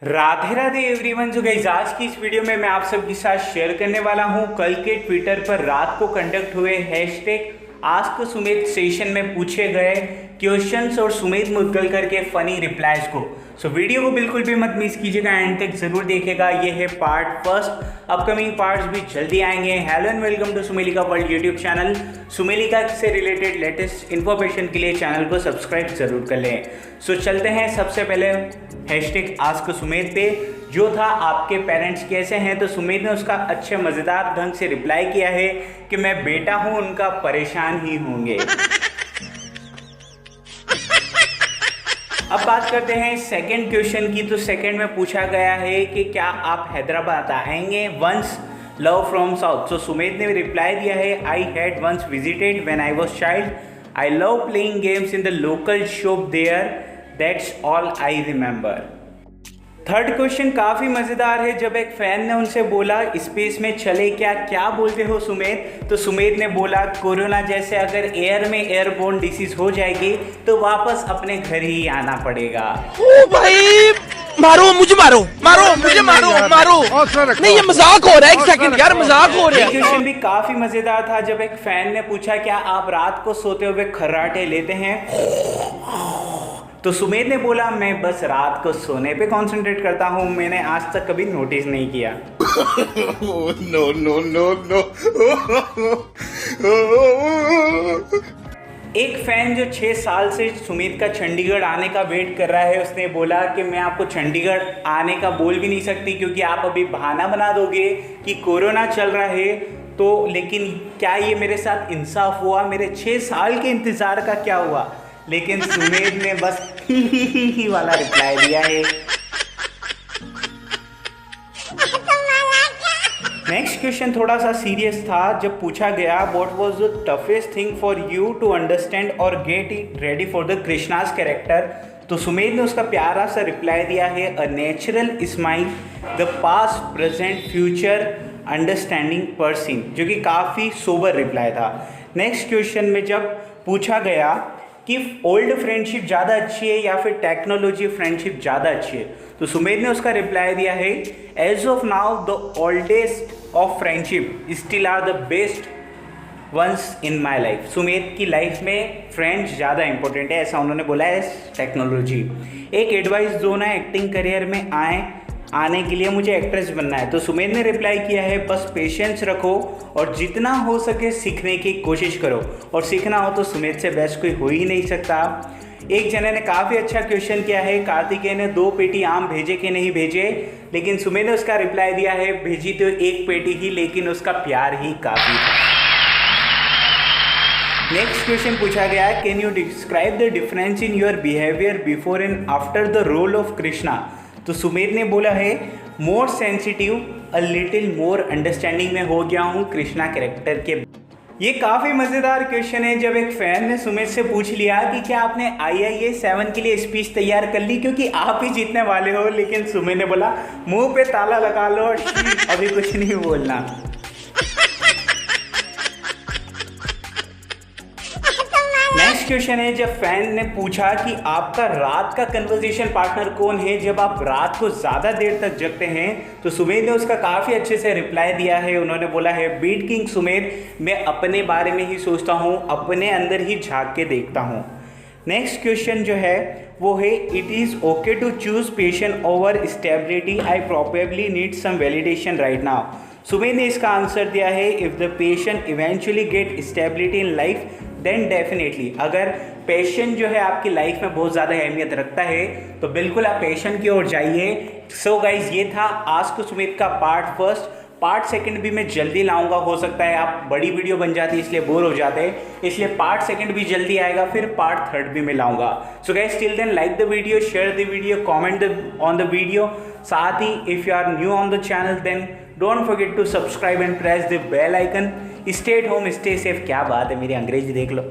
Radhe Radhe everyone. जो guys आज की इस वीडियो में मैं आप सबके साथ शेयर करने वाला हूं कल के ट्विटर पर रात को कंडक्ट हुए हैशटैग आस्क सुमित सेशन में पूछे गए क्वेश्चंस और सुमित मुद्गलकर के फनी रिप्लाईज को। सो वीडियो को बिल्कुल भी मत मिस कीजिएगा, एंड तक जरूर देखिएगा। ये है पार्ट फर्स्ट, अपकमिंग पार्ट्स भी जल्दी आएंगे। Hello and welcome to Sumelika world YouTube channel. Sumelika से रिलेटेड लेटेस्ट इन्फॉर्मेशन के लिए चैनल को सब्सक्राइब जरूर कर लें। सो चलते हैं सबसे पहले हैशटैग आस्क सुमित पे, जो था आपके पेरेंट्स कैसे हैं। तो सुमित ने उसका अच्छे मज़ेदार ढंग से रिप्लाई किया है कि मैं बेटा हूं, उनका परेशान ही होंगे। अब बात करते हैं सेकंड क्वेश्चन की। तो सेकंड में पूछा गया है कि क्या आप हैदराबाद आएंगे once, love from south. So Sumit ने रिप्लाई दिया है I had once visited when I was child, I love playing games in the local shop there, that's all I remember. Third question काफ़ी मज़ेदार है। जब एक फ़ैन ने उनसे बोला स्पेस में चले क्या बोलते हो सुमित। तो सुमित ने बोला कोरोना जैसे अगर एयर में एयरबोर्न डिसीज हो जाएगी तो वापस अपने घर ही आना पड़ेगा। ओ भाई मारो मुझे, मारो मुझे, मारो नहीं, ये मजाक हो रहा है। एक सेकंड यार, मजाक हो रहा है। क्वेश्चन भी काफी मजेदार था। जब एक फैन ने पूछा क्या आप रात को सोते हुए खर्राटे लेते हैं। तो सुमित ने बोला मैं बस रात को सोने पे कंसंट्रेट करता हूँ, मैंने आज तक कभी नोटिस नहीं किया। नो। एक फैन जो 6 साल से सुमित का चंडीगढ़ आने का वेट कर रहा है, उसने बोला कि मैं आपको चंडीगढ़ आने का बोल भी नहीं सकती क्योंकि आप अभी बहाना बना दोगे कि कोरोना चल रहा है। तो लेकिन क्या ये मेरे साथ इंसाफ हुआ? मेरे 6 साल के इंतज़ार का क्या हुआ? लेकिन सुमित ने बस ही वाला रिप्लाई दिया है। नेक्स्ट क्वेश्चन थोड़ा सा सीरियस था। जब पूछा गया what was the toughest thing for you to understand और get it ready for the Krishna's character. तो सुमित ने उसका प्यारा सा रिप्लाई दिया है a natural smile, the past present future understanding person, जो कि काफ़ी सोबर रिप्लाई था। नेक्स्ट क्वेश्चन में जब पूछा गया कि ओल्ड फ्रेंडशिप ज़्यादा अच्छी है या फिर टेक्नोलॉजी फ्रेंडशिप ज़्यादा अच्छी है, तो सुमित ने उसका रिप्लाई दिया है as of now the oldest of friendship still are the best ones in my life. Sumit की लाइफ में फ्रेंड्स ज़्यादा इंपॉर्टेंट है, ऐसा उन्होंने बोला है टेक्नोलॉजी। एक एडवाइस दो ना, एक्टिंग करियर में आने के लिए मुझे एक्ट्रेस बनना है। तो सुमित ने रिप्लाई किया है बस पेशेंस रखो और जितना हो सके सीखने की कोशिश करो, और सीखना हो तो सुमित से बेस्ट कोई हो ही नहीं सकता। एक जने ने काफ़ी अच्छा क्वेश्चन किया है, कार्तिकेय ने 2 पेटी आम भेजे कि नहीं भेजे, लेकिन सुमित ने उसका रिप्लाई दिया है भेजी तो 1 पेटी ही, लेकिन उसका प्यार ही काफ़ी था। नेक्स्ट क्वेश्चन पूछा गया can you describe the difference in your behaviour before and after the role of Krishna. तो सुमित ने बोला है more sensitive, a little more understanding में हो गया हूँ कृष्णा कैरेक्टर के। ये काफ़ी मज़ेदार क्वेश्चन है। जब एक फ़ैन ने सुमित से पूछ लिया कि क्या आपने IIA 7 के लिए स्पीच तैयार कर ली क्योंकि आप ही जीतने वाले हो, लेकिन सुमित ने बोला मुंह पे ताला लगा लो, अभी कुछ नहीं बोलना। नेक्स्ट क्वेश्चन है जब फैन ने पूछा कि आपका रात का कन्वर्सेशन पार्टनर कौन है जब आप रात को ज़्यादा देर तक जगते हैं। तो सुमित ने उसका काफ़ी अच्छे से रिप्लाई दिया है। उन्होंने बोला है बीट किंग सुमित, मैं अपने बारे में ही सोचता हूँ, अपने अंदर ही झांक के देखता हूँ। नेक्स्ट क्वेश्चन जो है वो है it is okay to choose patience over stability, I probably need some validation right now. Sumit ने इसका आंसर दिया है if the patient eventually get stability in life then definitely. अगर पेशेंट जो है आपकी लाइफ में बहुत ज़्यादा अहमियत रखता है तो बिल्कुल आप पेशेंट की ओर जाइए। सो गाइज ये था आस्क सुमित का पार्ट फर्स्ट। पार्ट सेकंड भी मैं जल्दी लाऊंगा। हो सकता है आप बड़ी वीडियो बन जाती है इसलिए बोर हो जाते हैं, इसलिए पार्ट सेकंड भी जल्दी आएगा, फिर पार्ट थर्ड भी मैं लाऊंगा। So guys till then like the video, share the video, comment on the video. साथ ही if you are new on the channel then don't forget to subscribe and press the bell icon. Stay at home, stay safe. क्या बात है, मेरी अंग्रेजी देख लो।